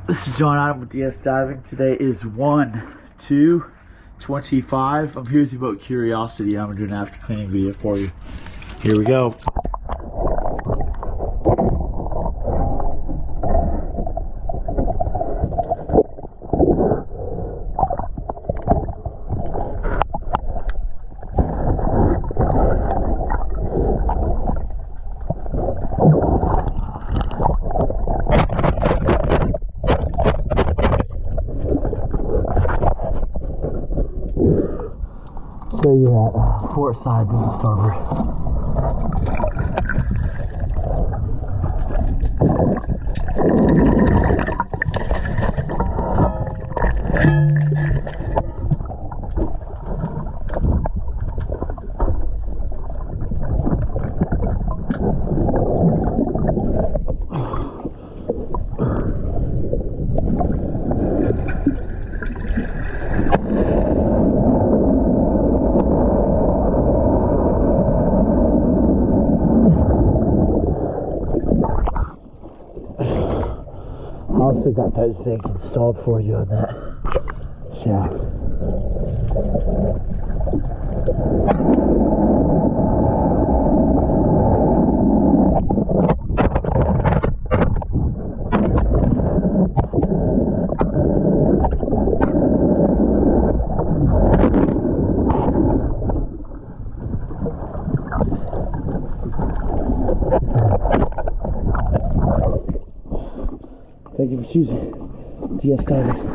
This is John Adam with DS Diving. Today is 1/2/25. I'm here with your boat Curiosity. I'm going to do an after cleaning video for you. Here we go. So you're at port side, then the starboard. I also got that zinc installed for you on that shaft. Thank you for choosing DS Diving.